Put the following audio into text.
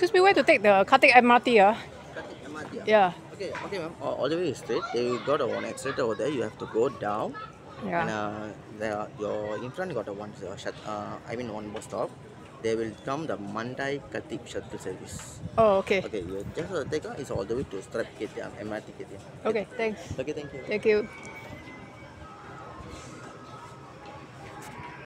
excuse me, where to take the Khatik MRT? Khatik MRT. Yeah. Okay, ma'am. All the way straight. You got a one accelerator over there. You have to go down, and Yeah. your in front got a one one bus stop. They will come the Mandai Khatik shuttle service. Oh, okay. Okay, you just take it's all the way to Strap KTM, MRT KTM. Okay, thanks. Okay, thank you. Thank you.